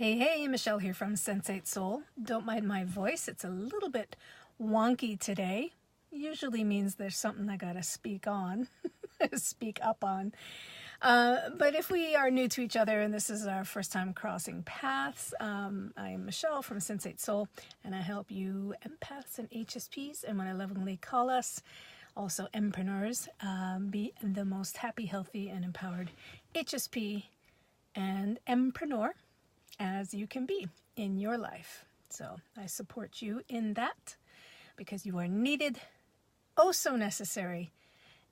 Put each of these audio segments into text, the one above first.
Hey, Michelle here from Sensate Soul. Don't mind my voice, it's a little bit wonky today. Usually means there's something I gotta speak on, speak up on. But if we are new to each other and this is our first time crossing paths, I am Michelle from Sensate Soul, and I help you empaths and HSPs, and what I lovingly call us, also empreneurs, be the most happy, healthy, and empowered HSP and empreneur as you can be in your life. So I support you in that because you are needed, oh so necessary,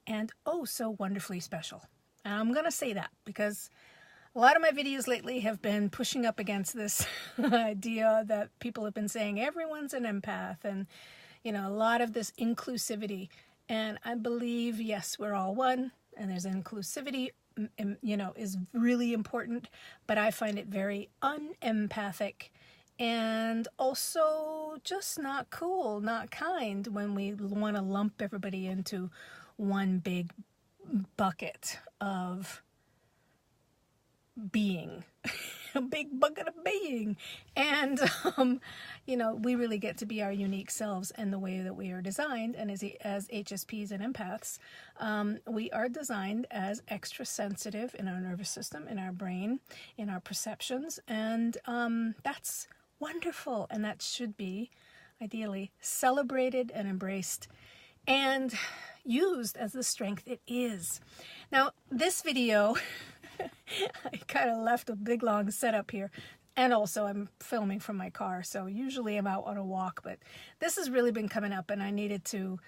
and oh so wonderfully special. And I'm going to say that because a lot of my videos lately have been pushing up against this idea that people have been saying everyone's an empath and, you know, a lot of this inclusivity. And I believe, yes, we're all one and there's inclusivity, you know, is really important, but I find it very unempathic and also just not cool, not kind when we want to lump everybody into one big bucket of being. A big bucket of being. And you know, we really get to be our unique selves and the way that we are designed. And as HSPs and empaths, we are designed as extra sensitive in our nervous system, in our brain, in our perceptions, and that's wonderful, and that should be ideally celebrated and embraced and used as the strength it is. Now, this video I kind of left a big long setup here, and also I'm filming from my car, so usually I'm out on a walk, but this has really been coming up and I needed to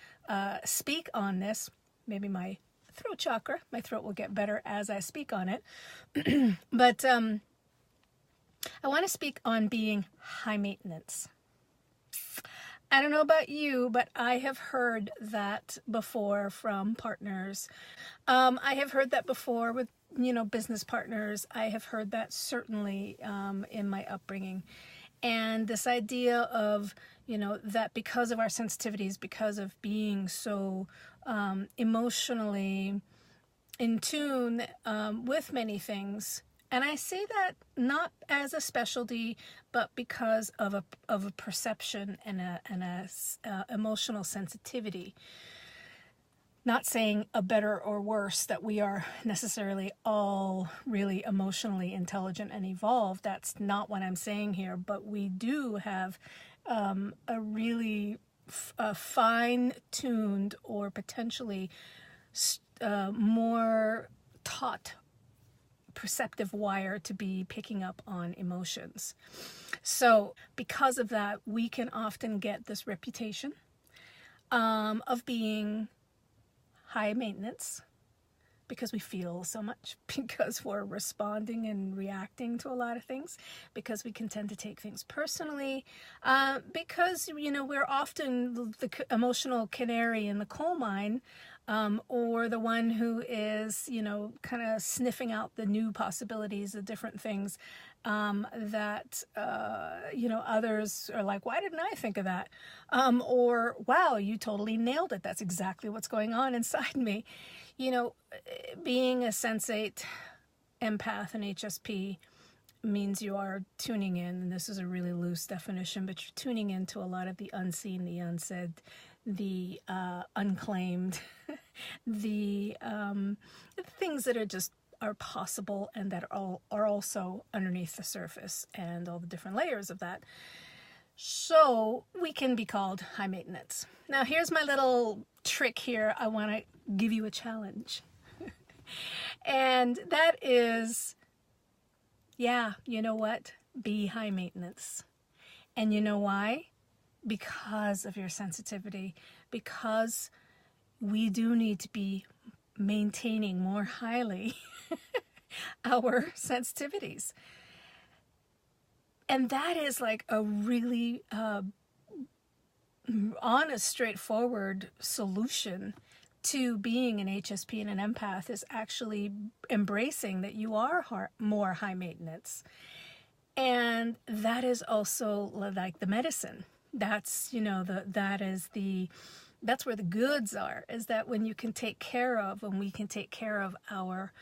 speak on this. Maybe my throat chakra, my throat will get better as I speak on it. But I want to speak on being high maintenance. I don't know about you, but I have heard that before from partners. I have heard that before with, you know, business partners. I have heard that certainly in my upbringing. And this idea of, you know, that because of our sensitivities, because of being so emotionally in tune with many things, and I say that not as a specialty, but because of a perception and a emotional sensitivity. Not saying a better or worse, that we are necessarily all really emotionally intelligent and evolved. That's not what I'm saying here, but we do have a really fine-tuned or potentially more taught perceptive wire to be picking up on emotions. So because of that, we can often get this reputation of being high maintenance because we feel so much, because we're responding and reacting to a lot of things, because we can tend to take things personally, because, you know, we're often the emotional canary in the coal mine, or the one who is, you know, kind of sniffing out the new possibilities, the different things that, you know, others are like, why didn't I think of that? Or, wow, you totally nailed it. That's exactly what's going on inside me. You know, being a sensate empath and HSP means you are tuning in, and this is a really loose definition, but you're tuning into a lot of the unseen, the unsaid, the unclaimed, the things that are possible and that are also underneath the surface, and all the different layers of that. So we can be called high maintenance. Now here's my little trick here. I want to give you a challenge. And that is, yeah, you know what? Be high maintenance. And you know why? Because of your sensitivity, because we do need to be maintaining more highly our sensitivities. And that is like a really honest, straightforward solution to being an HSP and an empath, is actually embracing that you are more high maintenance. And that is also like the medicine. That's, you know, that's where the goods are, is that when you can take care of, when we can take care of our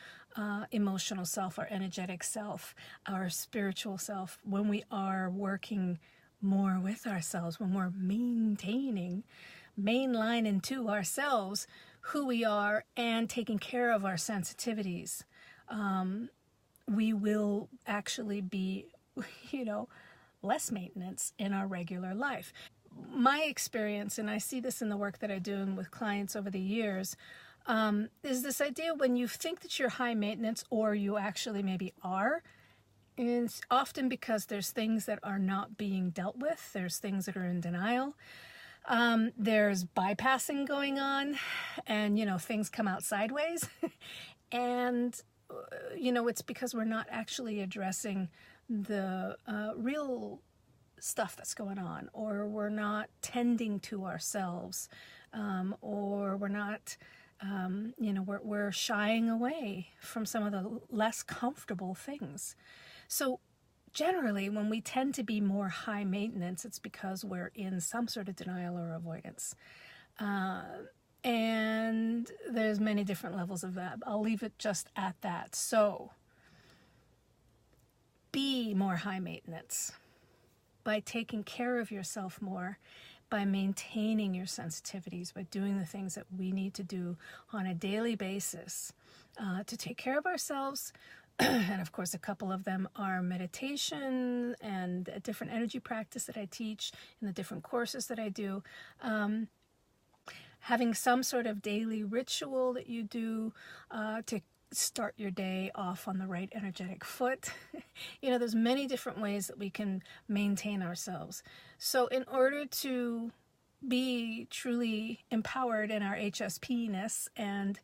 emotional self, our energetic self, our spiritual self, when we are working more with ourselves, when we're mainlining to ourselves who we are and taking care of our sensitivities, we will actually be, less maintenance in our regular life. My experience, and I see this in the work that I do with clients over the years, is this idea when you think that you're high maintenance, or you actually maybe are, it's often because there's things that are not being dealt with. There's things that are in denial. There's bypassing going on, and, things come out sideways. And, it's because we're not actually addressing the real stuff that's going on, or we're not tending to ourselves, or we're not, we're shying away from some of the less comfortable things. So generally, when we tend to be more high maintenance, it's because we're in some sort of denial or avoidance. And there's many different levels of that. I'll leave it just at that. So be more high maintenance by taking care of yourself more, by maintaining your sensitivities, by doing the things that we need to do on a daily basis to take care of ourselves. And of course, a couple of them are meditation and a different energy practice that I teach in the different courses that I do. Having some sort of daily ritual that you do to start your day off on the right energetic foot. There's many different ways that we can maintain ourselves. So in order to be truly empowered in our HSP-ness, and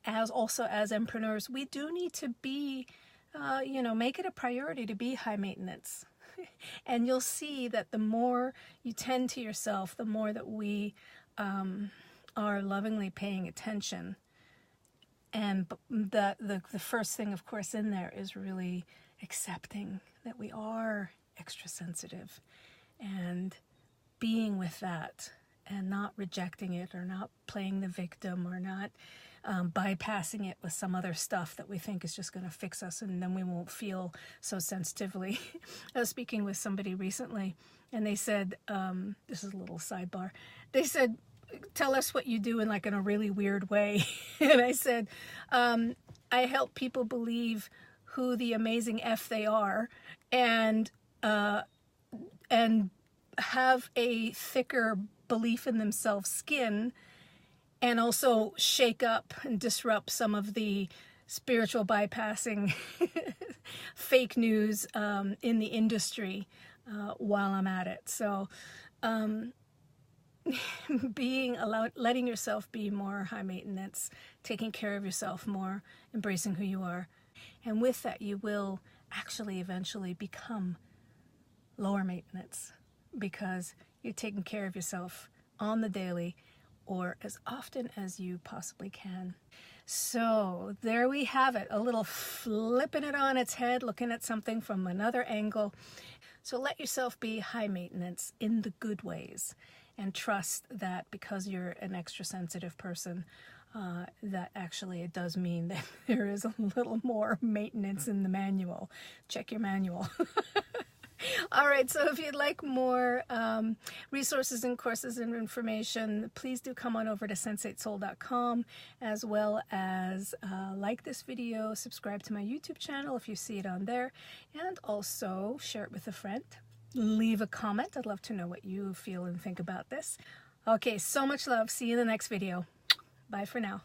as entrepreneurs, we do need to be, make it a priority to be high maintenance. And you'll see that the more you tend to yourself, the more that we are lovingly paying attention. And the first thing, of course, in there is really accepting that we are extra sensitive, and being with that, and not rejecting it, or not playing the victim, or not bypassing it with some other stuff that we think is just going to fix us, and then we won't feel so sensitively. I was speaking with somebody recently, and they said, this is a little sidebar, they said, tell us what you do in a really weird way. And I said, I help people believe who the amazing F they are, and have a thicker belief in themselves skin, and also shake up and disrupt some of the spiritual bypassing fake news in the industry while I'm at it. So letting yourself be more high maintenance, taking care of yourself more, embracing who you are. And with that, you will actually eventually become lower maintenance, because you're taking care of yourself on the daily, or as often as you possibly can. So there we have it, a little flipping it on its head, looking at something from another angle. So let yourself be high maintenance in the good ways, and trust that because you're an extra sensitive person, that actually it does mean that there is a little more maintenance in the manual. Check your manual. All right, so if you'd like more resources and courses and information, please do come on over to sensatesoul.com, as well as like this video, subscribe to my YouTube channel if you see it on there, and also share it with a friend. Leave a comment. I'd love to know what you feel and think about this. Okay, so much love. See you in the next video. Bye for now.